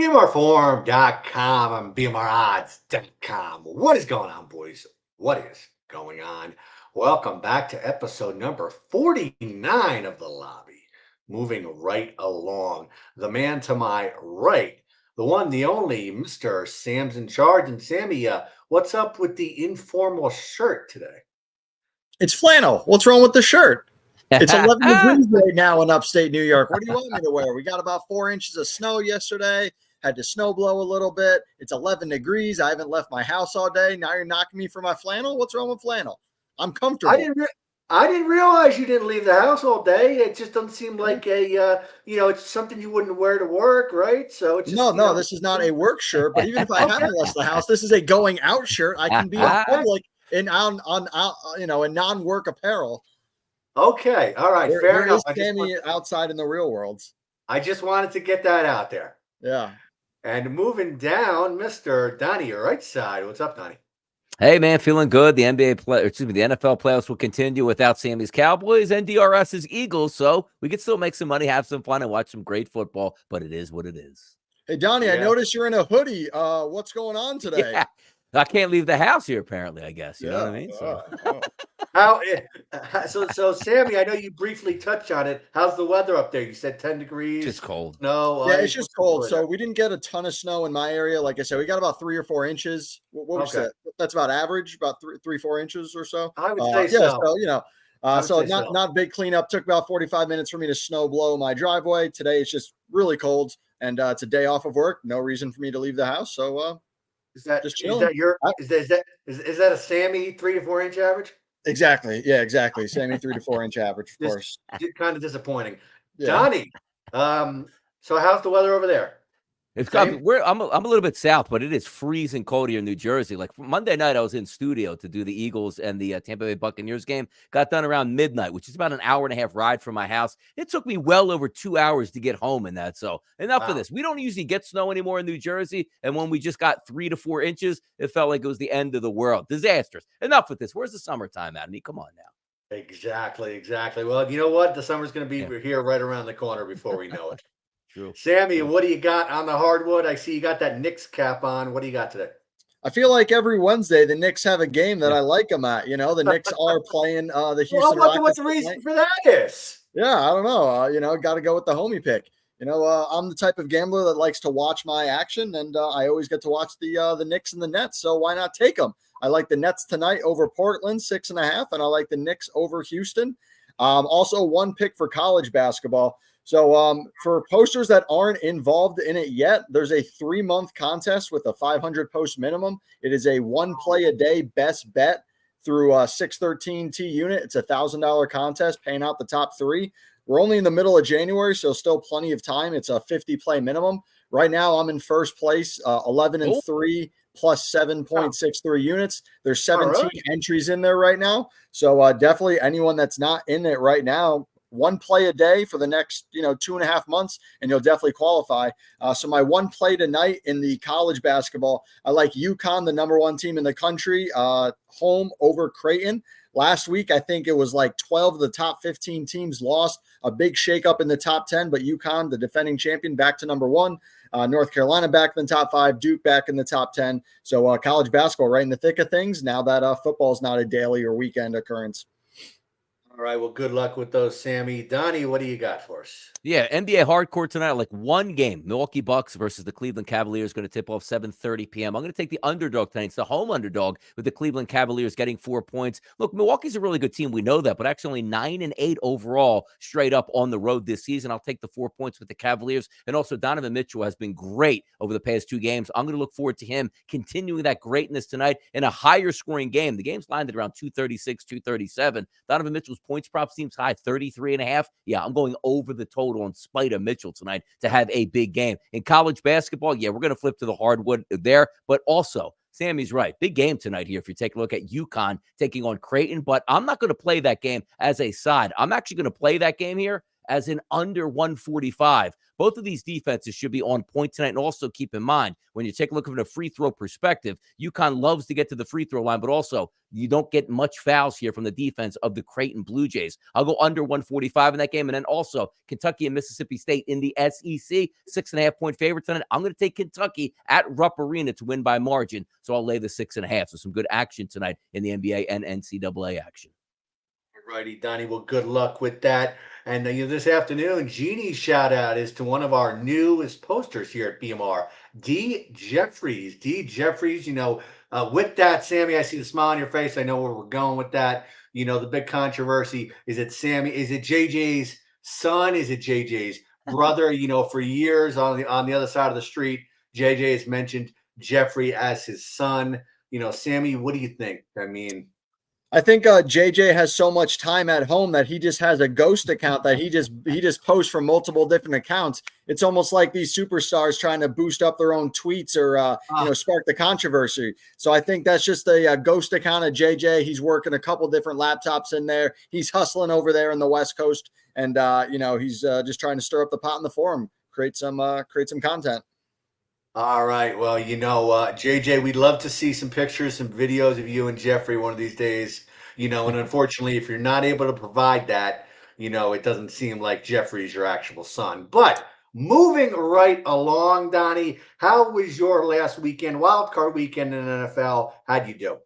BMRforum.com and BMRodds.com. What is going on, boys? What is going on? Welcome back to episode number 49 of The Lobby. Moving right along. The man to my right, the one, the only, Mr. Sam's in charge. And Sammy, what's up with the informal shirt today? It's flannel. What's wrong with the shirt? It's 11 degrees right now in upstate New York. What do you want me to wear? We got about 4 inches of snow yesterday. Had to snow blow a little bit. It's 11 degrees. I haven't left my house all day. Now you're knocking me for my flannel? What's wrong with flannel? I'm comfortable. I didn't realize you didn't leave the house all day. It just doesn't seem like it's something you wouldn't wear to work, right? So it's just, no, this is not a work shirt. But even if I haven't left the house, this is a going out shirt. I can be in public in non-work apparel. Okay, all right, fair enough. Sammy outside in the real world. I just wanted to get that out there. Yeah. And moving down, Mr. Donnie, your right side. What's up, Donnie? Hey, man, feeling good. The NFL playoffs will continue without Sammy's Cowboys and DRS's Eagles, so we can still make some money, have some fun, and watch some great football, but it is what it is. Hey, Donnie, I noticed you're in a hoodie. What's going on today? Yeah. I can't leave the house here, apparently, I guess. You know what I mean? So, Sammy, I know you briefly touched on it. How's the weather up there? You said 10 degrees. It's cold. No. Yeah, it's just cold. So we didn't get a ton of snow in my area. Like I said, we got about 3 or 4 inches. What was that? That's about average, about 3-4 inches or so. I would say so. So, not big cleanup. Took about 45 minutes for me to snow blow my driveway. Today it's just really cold, and it's a day off of work. No reason for me to leave the house. So is that a Sammy 3 to 4 inch average? Exactly. Yeah, exactly. Sammy 3 to 4 inch average, of course. Kind of disappointing. Yeah. Donnie, so how's the weather over there? I'm a little bit south, but it is freezing cold here in New Jersey. Like Monday night, I was in studio to do the Eagles and the Tampa Bay Buccaneers game. Got done around midnight, which is about an hour and a half ride from my house. It took me well over 2 hours to get home in that. So enough of this. We don't usually get snow anymore in New Jersey. And when we just got 3 to 4 inches, it felt like it was the end of the world. Disastrous. Enough with this. Where's the summertime at? I mean, come on now. Exactly. Well, you know what? The summer's going to be here right around the corner before we know it. True. Sammy, what do you got on the hardwood? I see you got that Knicks cap on. What do you got today? I feel like every Wednesday the Knicks have a game that I like them at. The Knicks are playing the Houston Rockets. What the reason for that is? Yeah, I don't know. Got to go with the homie pick. I'm the type of gambler that likes to watch my action, and I always get to watch the Knicks and the Nets. So why not take them? I like the Nets tonight over Portland, 6.5, and I like the Knicks over Houston. Also, one pick for college basketball. So for posters that aren't involved in it yet, there's a 3-month contest with a 500 post minimum. It is a 1 play a day best bet through 613T unit. It's $1,000 contest paying out the top 3. We're only in the middle of January, so still plenty of time. It's a 50 play minimum. Right now, I'm in first place, 11-3 plus 7.63 units. There's 17 entries in there right now. So definitely anyone that's not in it right now, 1 play a day for the next 2.5 months, and you'll definitely qualify. So my 1 play tonight in the college basketball, I like UConn, the number 1 team in the country, home over Creighton. Last week, I think it was like 12 of the top 15 teams lost. A big shakeup in the top 10, but UConn, the defending champion, back to number 1. North Carolina back in the top 5. Duke back in the top 10. So college basketball right in the thick of things now that football is not a daily or weekend occurrence. All right, well, good luck with those, Sammy. Donnie, what do you got for us? Yeah, NBA hardcore tonight, like one game. Milwaukee Bucks versus the Cleveland Cavaliers, going to tip off 7:30 p.m. I'm going to take the underdog tonight. It's the home underdog with the Cleveland Cavaliers getting 4 points. Look, Milwaukee's a really good team. We know that, but actually only 9-8 overall straight up on the road this season. I'll take the 4 points with the Cavaliers. And also Donovan Mitchell has been great over the past 2 games. I'm going to look forward to him continuing that greatness tonight in a higher scoring game. The game's lined at around 236, 237. Donovan Mitchell's points prop seems high, 33.5. Yeah, I'm going over the total in spite of Mitchell tonight to have a big game. In college basketball, yeah, we're going to flip to the hardwood there, but also Sammy's right. Big game tonight here if you take a look at UConn taking on Creighton, but I'm not going to play that game as a side. I'm actually going to play that game here as an under 145. Both of these defenses should be on point tonight. And also keep in mind, when you take a look from a free throw perspective, UConn loves to get to the free throw line, but also you don't get much fouls here from the defense of the Creighton Blue Jays. I'll go under 145 in that game. And then also Kentucky and Mississippi State in the SEC, 6.5-point favorite tonight. I'm going to take Kentucky at Rupp Arena to win by margin. So I'll lay the 6.5. So some good action tonight in the NBA and NCAA action. Righty, Donnie. Well, good luck with that. And this afternoon, Genie's shout out is to one of our newest posters here at BMR, D. Jeffries. D. Jeffries, with that, Sammy, I see the smile on your face. I know where we're going with that. The big controversy. Is it Sammy? Is it JJ's son? Is it JJ's brother? For years on the other side of the street, JJ has mentioned Jeffrey as his son. Sammy, what do you think? I think JJ has so much time at home that he just has a ghost account that he just posts from multiple different accounts. It's almost like these superstars trying to boost up their own tweets or spark the controversy. So I think that's just a ghost account of JJ. He's working a couple different laptops in there. He's hustling over there in the West Coast, and he's just trying to stir up the pot in the forum, create some content. All right. Well, JJ, we'd love to see some pictures, some videos of you and Jeffrey one of these days. And unfortunately, if you're not able to provide that, it doesn't seem like Jeffrey's your actual son. But moving right along, Donnie, how was your last weekend, wild card weekend in the NFL? How'd you do?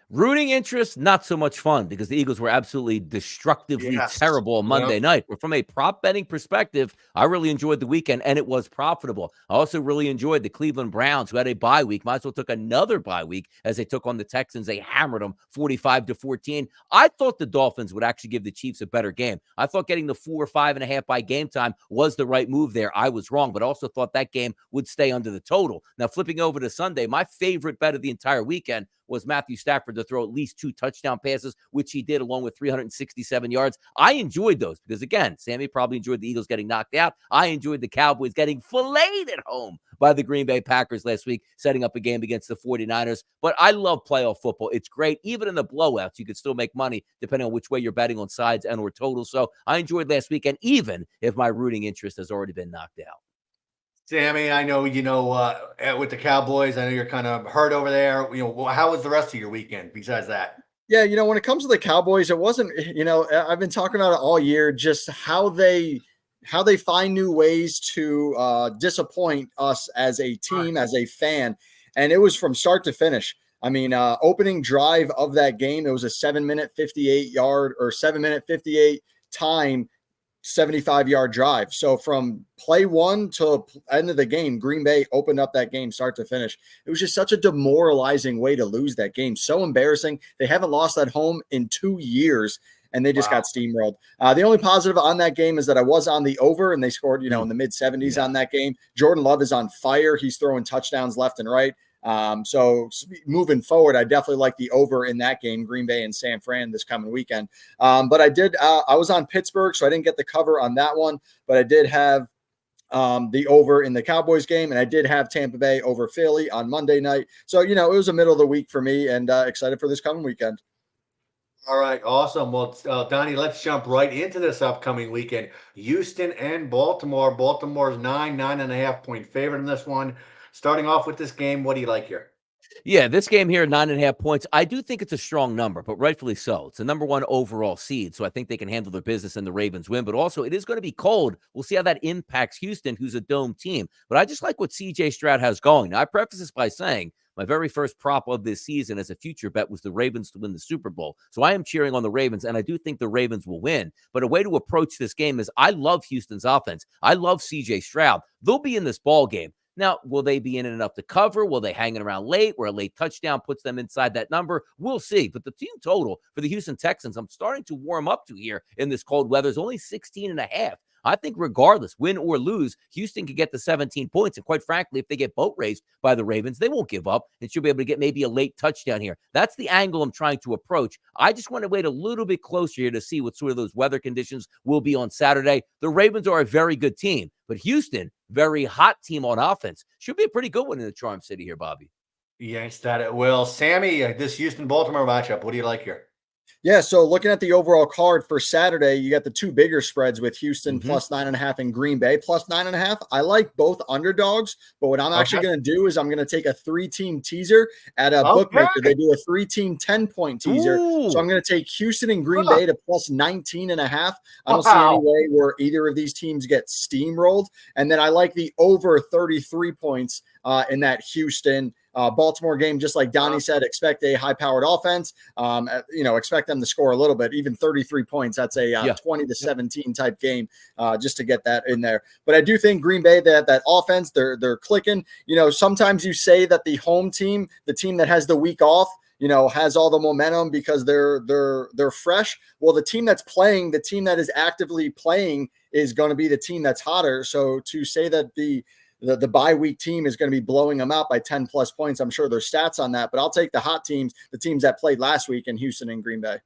Rooting interest, not so much fun because the Eagles were absolutely destructively terrible on Monday night. But from a prop betting perspective, I really enjoyed the weekend, and it was profitable. I also really enjoyed the Cleveland Browns, who had a bye week. Might as well took another bye week as they took on the Texans. They hammered them 45-14. I thought the Dolphins would actually give the Chiefs a better game. I thought getting the 4 or 5.5 by game time was the right move there. I was wrong, but also thought that game would stay under the total. Now, flipping over to Sunday, my favorite bet of the entire weekend was Matthew Stafford to throw at least 2 touchdown passes, which he did along with 367 yards. I enjoyed those because, again, Sammy probably enjoyed the Eagles getting knocked out. I enjoyed the Cowboys getting filleted at home by the Green Bay Packers last week, setting up a game against the 49ers. But I love playoff football. It's great. Even in the blowouts, you could still make money depending on which way you're betting on sides and or totals. So I enjoyed last weekend, even if my rooting interest has already been knocked out. Sammy, I know, with the Cowboys, I know you're kind of hurt over there. How was the rest of your weekend besides that? Yeah, when it comes to the Cowboys, it wasn't, I've been talking about it all year, just how they find new ways to disappoint us as a team, as a fan. And it was from start to finish. Opening drive of that game, it was a 7-minute 58 time 75-yard drive. So from play one to end of the game, Green Bay opened up that game start to finish. It was just such a demoralizing way to lose that game. So embarrassing. They haven't lost at home in 2 years, and they just got steamrolled. The only positive on that game is that I was on the over, and they scored, in the mid-70s on that game. Jordan Love is on fire. He's throwing touchdowns left and right. So moving forward, I definitely like the over in that game, Green Bay and San Fran this coming weekend. But I was on Pittsburgh, so I didn't get the cover on that one, but I did have the over in the Cowboys game, and I did have Tampa Bay over Philly on Monday night. So, it was a middle of the week for me, and excited for this coming weekend. All right, awesome. Well, Donnie, let's jump right into this upcoming weekend. Houston and Baltimore. Baltimore's 9.5-point favorite in this one. Starting off with this game, what do you like here? Yeah, this game here, 9.5 points. I do think it's a strong number, but rightfully so. It's the number 1 overall seed, so I think they can handle their business and the Ravens win. But also, it is going to be cold. We'll see how that impacts Houston, who's a dome team. But I just like what C.J. Stroud has going. Now, I preface this by saying my very first prop of this season as a future bet was the Ravens to win the Super Bowl. So I am cheering on the Ravens, and I do think the Ravens will win. But a way to approach this game is I love Houston's offense. I love C.J. Stroud. They'll be in this ball game. Now, will they be in it enough to cover? Will they hang it around late where a late touchdown puts them inside that number? We'll see. But the team total for the Houston Texans, I'm starting to warm up to here in this cold weather, is only 16.5. I think regardless, win or lose, Houston could get the 17 points. And quite frankly, if they get boat raced by the Ravens, they won't give up and should be able to get maybe a late touchdown here. That's the angle I'm trying to approach. I just want to wait a little bit closer here to see what sort of those weather conditions will be on Saturday. The Ravens are a very good team, but Houston, very hot team on offense. Should be a pretty good one in the Charm City here, Bobby. Yes, that it will. Sammy, this Houston-Baltimore matchup, what do you like here? Yeah, so looking at the overall card for Saturday, you got the two bigger spreads with Houston Hmm. plus 9.5 and Green Bay plus 9.5. I like both underdogs, but what I'm actually Okay. going to do is I'm going to take a 3-team teaser at a Okay. bookmaker. They do a 3-team 10-point teaser. So I'm Ooh. going to take Houston and Green Huh. Bay to plus 19.5. I don't see any Wow. way where either of these teams get steamrolled. And then I like the over 33 points in that Houston Baltimore game. Just like Donnie said, expect a high powered offense. Expect them to score a little bit, even 33 points. That's a Yeah. 20 to 17 type game, just to get that in there. But I do think Green Bay, that offense, they're clicking. Sometimes you say that the home team, the team that has the week off, has all the momentum because they're fresh. Well, the team that's playing, the team that is actively playing, is going to be the team that's hotter. So to say that the bye week team is going to be blowing them out by 10 plus points, I'm sure there's stats on that, but I'll take the hot teams, the teams that played last week in Houston and Green Bay.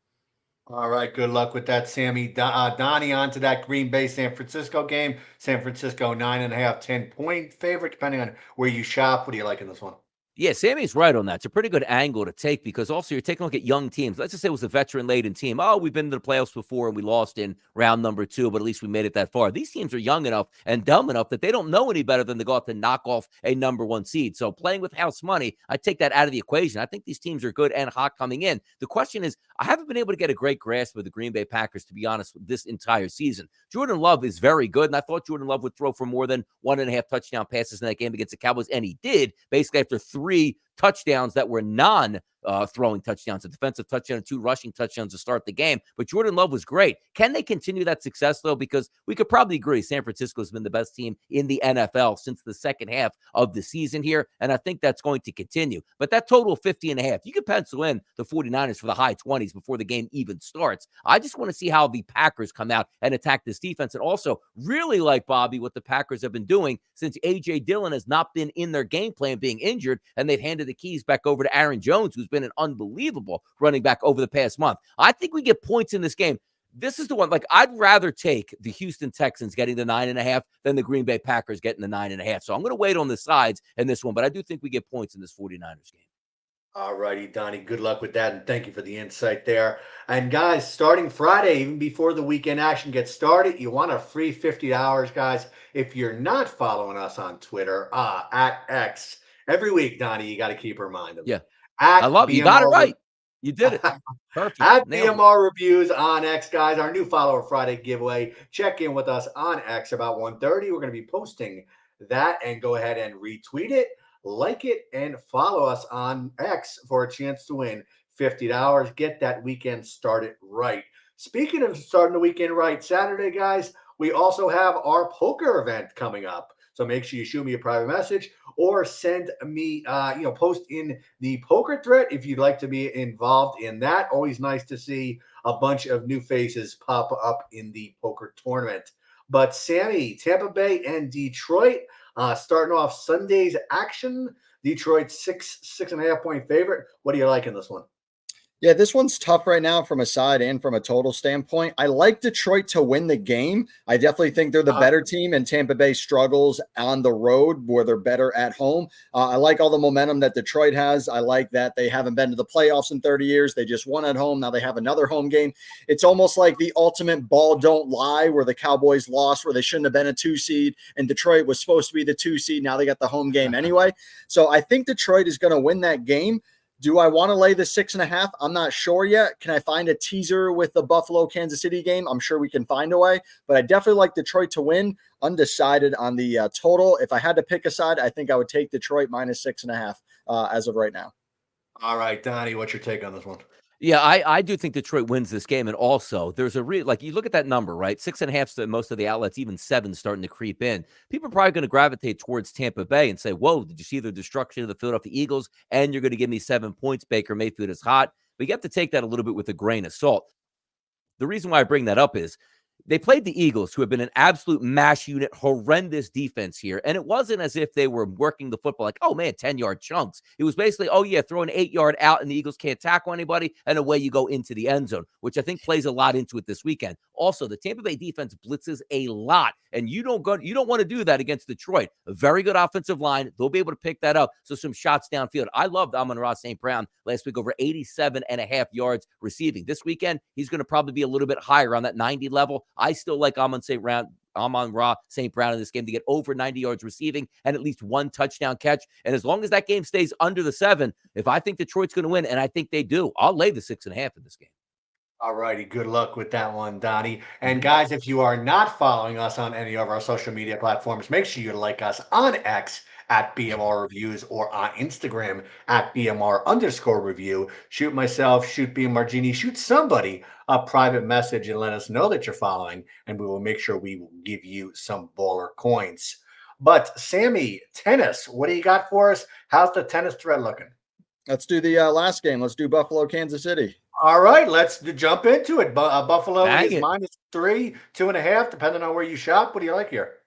All right, good luck with that, Sammy. Donnie, on to that Green Bay San Francisco game. San Francisco 9.5, 10-point favorite, depending on where you shop. What do you like in this one? Yeah, Sammy's right on that. It's a pretty good angle to take because also you're taking a look at young teams. Let's just say it was a veteran-laden team. Oh, we've been to the playoffs before and we lost in round number 2, but at least we made it that far. These teams are young enough and dumb enough that they don't know any better than to go out and knock off a number 1 seed. So playing with house money, I take that out of the equation. I think these teams are good and hot coming in. The question is, I haven't been able to get a great grasp of the Green Bay Packers, to be honest, this entire season. Jordan Love is very good, and I thought Jordan Love would throw for more than 1.5 touchdown passes in that game against the Cowboys, and he did, basically after 3 touchdowns that were non-throwing touchdowns, a defensive touchdown and 2 rushing touchdowns to start the game. But Jordan Love was great. Can they continue that success, though? Because we could probably agree San Francisco has been the best team in the NFL since the second half of the season here, and I think that's going to continue. But that total of 50.5, you could pencil in the 49ers for the high 20s before the game even starts. I just want to see how the Packers come out and attack this defense, and also really like, Bobby, what the Packers have been doing since A.J. Dillon has not been in their game plan, being injured, and they've handed the keys back over to Aaron Jones, who's been an unbelievable running back over the past month. I think we get points in this game. This is the one, like, I'd rather take the Houston Texans getting the 9.5 than the Green Bay Packers getting the 9.5. So I'm going to wait on the sides in this one, but I do think we get points in this 49ers game. All righty, Donnie. Good luck with that, and thank you for the insight there. And guys, starting Friday, even before the weekend action gets started, you want a free $50, guys. If you're not following us on Twitter, at X, every week, Donnie, you got to keep reminding Yeah, me. I At love it. You got it BMR right. You did it. Perfect. At Nailed it. BMR Reviews on X, guys, our new Follower Friday giveaway. Check in with us on X about 1:30. We're going to be posting that, and go ahead and retweet it, like it, and follow us on X for a chance to win $50. Get that weekend started right. Speaking of starting the weekend right, Saturday, guys, we also have our poker event coming up. So make sure you shoot me a private message or send me, post in the poker thread if you'd like to be involved in that. Always nice to see a bunch of new faces pop up in the poker tournament. But Sammy, Tampa Bay and Detroit, starting off Sunday's action. Detroit 6.5 point favorite. What do you like in this one? Yeah, this one's tough right now from a side and from a total standpoint. I like Detroit to win the game. I definitely think they're the better team, and Tampa Bay struggles on the road where they're better at home. I like all the momentum that Detroit has. I like that they haven't been to the playoffs in 30 years. They just won at home. Now they have another home game. It's almost like the ultimate ball don't lie, where the Cowboys lost, where they shouldn't have been a 2 seed, and Detroit was supposed to be the 2 seed. Now they got the home game anyway. So I think Detroit is going to win that game. Do I want to lay the 6.5? I'm not sure yet. Can I find a teaser with the Buffalo Kansas City game? I'm sure we can find a way, but I definitely like Detroit to win. Undecided on the total. If I had to pick a side, I think I would take Detroit minus 6.5 as of right now. All right, Donnie, what's your take on this one? Yeah, I do think Detroit wins this game. And also, there's a like, you look at that number, right? 6.5 to most of the outlets, even 7 starting to creep in. People are probably going to gravitate towards Tampa Bay and say, whoa, did you see the destruction of the Philadelphia Eagles? And you're going to give me 7 points. Baker Mayfield is hot. But you have to take that a little bit with a grain of salt. The reason why I bring that up is they played the Eagles, who have been an absolute mash unit, horrendous defense here. And it wasn't as if they were working the football like, oh man, 10-yard chunks. It was basically, oh yeah, throw an 8-yard out and the Eagles can't tackle anybody. And away you go into the end zone, which I think plays a lot into it this weekend. Also, the Tampa Bay defense blitzes a lot. And you don't want to do that against Detroit. A very good offensive line. They'll be able to pick that up. So some shots downfield. I loved Amon-Ra St. Brown last week, over 87.5 yards receiving. This weekend, he's going to probably be a little bit higher on that 90 level. I still like Amon-Ra St. Brown in this game to get over 90 yards receiving and at least one touchdown catch. And as long as that game stays under the 7, if I think Detroit's going to win, and I think they do, I'll lay the 6.5 in this game. All righty. Good luck with that one, Donnie. And guys, if you are not following us on any of our social media platforms, make sure you like us on X at BMR Reviews or on Instagram at BMR_review. Shoot myself, shoot BMR Genie, shoot somebody a private message and let us know that you're following, and we will make sure we will give you some baller coins. But Sammy, tennis, what do you got for us? How's the tennis thread looking? Let's do the last game. Let's do Buffalo, Kansas City. All right, let's jump into it. Buffalo Bang is it. -3, 2.5, depending on where you shop. What do you like here?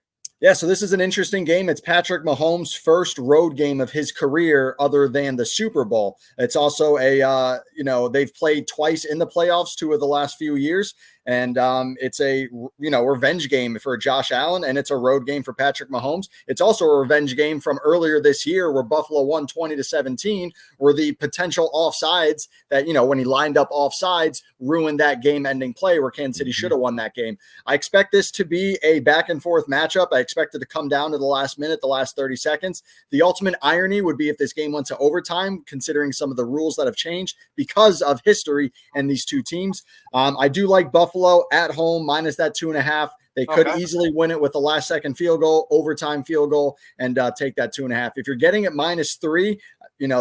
Yeah, so this is an interesting game. It's Patrick Mahomes' first road game of his career other than the Super Bowl. It's also they've played twice in the playoffs 2 of the last few years. And it's a, revenge game for Josh Allen, and it's a road game for Patrick Mahomes. It's also a revenge game from earlier this year where Buffalo won 20-17, where the potential offsides that, when he lined up offsides, ruined that game-ending play where Kansas City should have won that game. I expect this to be a back-and-forth matchup. I expect it to come down to the last minute, the last 30 seconds. The ultimate irony would be if this game went to overtime, considering some of the rules that have changed because of history and these two teams. I do like Buffalo at home minus that 2.5. They could easily win it with a last second field goal, overtime field goal, and take that 2.5. If you're getting it -3,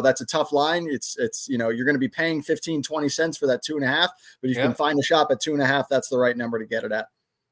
that's a tough line. It's you're going to be paying 15, 20 cents for that 2.5, but if you can find a shop at 2.5, that's the right number to get it at.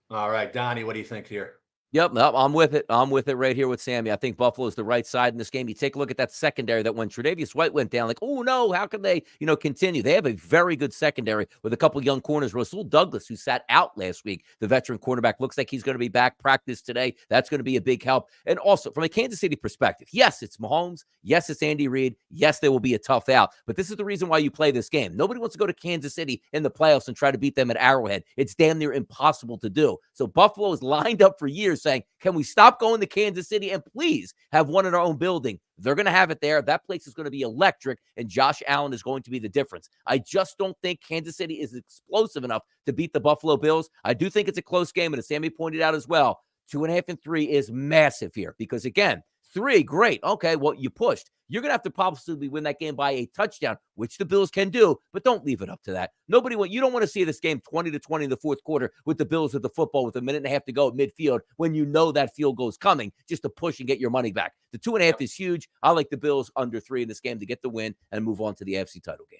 All right, Donnie, what do you think here? Yep, no, I'm with it. I'm with it right here with Sammy. I think Buffalo is the right side in this game. You take a look at that secondary that when Tre'Davious White went down, like, oh no, how can they, continue? They have a very good secondary with a couple young corners. Rasul Douglas, who sat out last week, the veteran cornerback, looks like he's going to be back practice today. That's going to be a big help. And also from a Kansas City perspective, yes, it's Mahomes. Yes, it's Andy Reid. Yes, there will be a tough out. But this is the reason why you play this game. Nobody wants to go to Kansas City in the playoffs and try to beat them at Arrowhead. It's damn near impossible to do. So Buffalo is lined up for years saying, can we stop going to Kansas City and please have one in our own building? They're going to have it there. That place is going to be electric, and Josh Allen is going to be the difference. I just don't think Kansas City is explosive enough to beat the Buffalo Bills. I do think it's a close game, and as Sammy pointed out as well, 2.5 and 3 is massive here because, again, 3, great. Okay, well, you pushed. You're going to have to possibly win that game by a touchdown, which the Bills can do, but don't leave it up to that. You don't want to see this game 20-20 in the fourth quarter with the Bills with the football with a minute and a half to go at midfield when you know that field goal is coming just to push and get your money back. The 2.5 is huge. I like the Bills under 3 in this game to get the win and move on to the AFC title game.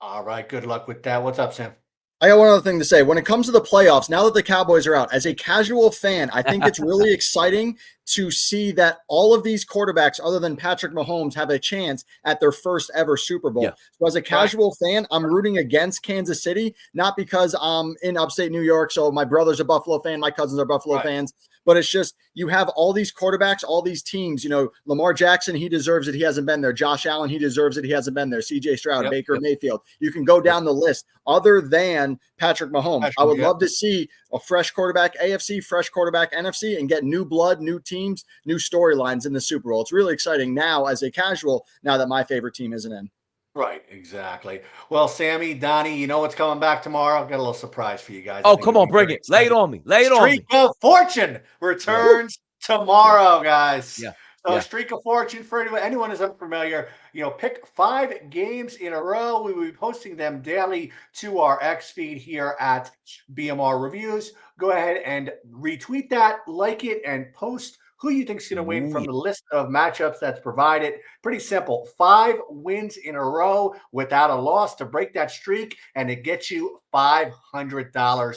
All right, good luck with that. What's up, Sam? I got one other thing to say. When it comes to the playoffs, now that the Cowboys are out, as a casual fan, I think it's really exciting to see that all of these quarterbacks, other than Patrick Mahomes, have a chance at their first ever Super Bowl. Yeah. So as a casual fan, I'm rooting against Kansas City, not because I'm in upstate New York, so my brother's a Buffalo fan, my cousins are Buffalo fans, but it's just you have all these quarterbacks, all these teams. Lamar Jackson, he deserves it. He hasn't been there. Josh Allen, he deserves it. He hasn't been there. C.J. Stroud, Baker Mayfield. You can go down the list other than Patrick Mahomes. I would love to see a fresh quarterback AFC, fresh quarterback NFC, and get new blood, new teams, new storylines in the Super Bowl. It's really exciting now as a casual, now that my favorite team isn't in. Right, exactly. Well, Sammy, Donnie, you know what's coming back tomorrow? I've got a little surprise for you guys. Oh, come on, bring it. Lay it on me. Lay it on me. Streak of Fortune returns tomorrow, guys. Yeah. So Streak of Fortune, for anyone who's unfamiliar, pick 5 games in a row. We will be posting them daily to our X feed here at BMR Reviews. Go ahead and retweet that, like it, and post who you think is going to win from the list of matchups that's provided. Pretty simple. 5 wins in a row without a loss to break that streak, and it gets you $500.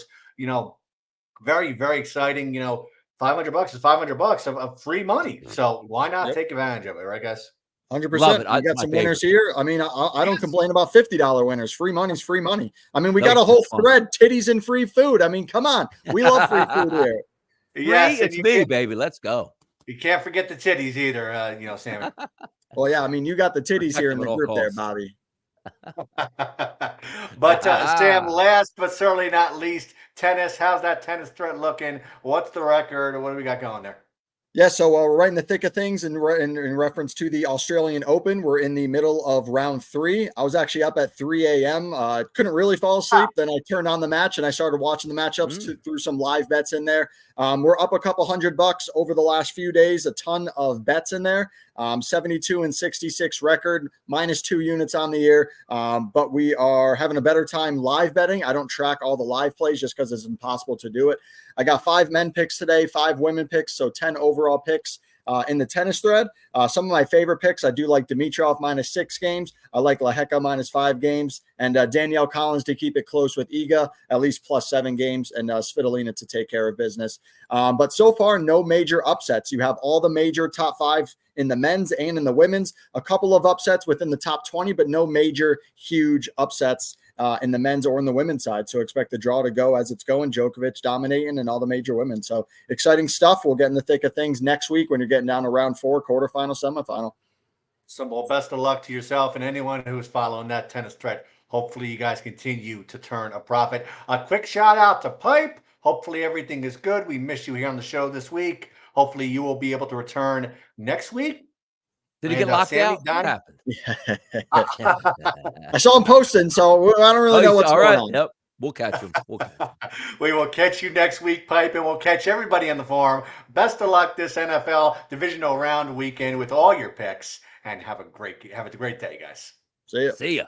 Very, very exciting. $500 is $500 of free money. So why not take advantage of it, right, guys? Love 100%. it. We It's got my some favorite. winners here. I mean, I don't Yes. complain about $50 winners. Free money's free money. I mean, we No, got a it's whole fun. thread, titties and free food. I mean, come on. We love free food here. Yes, and It's me, baby. Let's go. you can't forget the titties either, Sammy. Well, yeah, I mean, you got the titties Protect here in them the at all group there, costs. Bobby. But Sam, last but certainly not least, tennis. How's that tennis thread looking? What's the record? What do we got going there? Yeah, so we're right in the thick of things in reference to the Australian Open. We're in the middle of round 3. I was actually up at 3 a.m. Couldn't really fall asleep. Then I turned on the match and I started watching the matchups through some live bets in there. We're up a couple $100 over the last few days. A ton of bets in there. 72 and 66 record, -2 units on the year. But we are having a better time live betting. I don't track all the live plays just because it's impossible to do it. I got 5 men picks today, 5 women picks, so 10 overall picks in the tennis thread. Some of my favorite picks, I do like Dimitrov -6 games. I like Laheka -5 games, and Danielle Collins to keep it close with Iga, at least +7 games, and Svitolina to take care of business. But so far, no major upsets. You have all the major top 5 in the men's and in the women's, a couple of upsets within the top 20, but no major huge upsets in the men's or in the women's side. So expect the draw to go as it's going. Djokovic dominating and all the major women. So exciting stuff. We'll get in the thick of things next week when you're getting down to round 4, quarterfinal, semifinal. So, well, best of luck to yourself and anyone who's following that tennis thread. Hopefully, you guys continue to turn a profit. A quick shout out to Pipe. Hopefully, everything is good. We miss you here on the show this week. Hopefully, you will be able to return next week. Did he get locked Sammy, out? What happened? I saw him posting, so I don't really know what's going on. Yep. We'll catch him. We will catch you next week, Pipe, and we'll catch everybody on the forum. Best of luck this NFL divisional round weekend with all your picks, and have a great day, guys. See ya. See ya.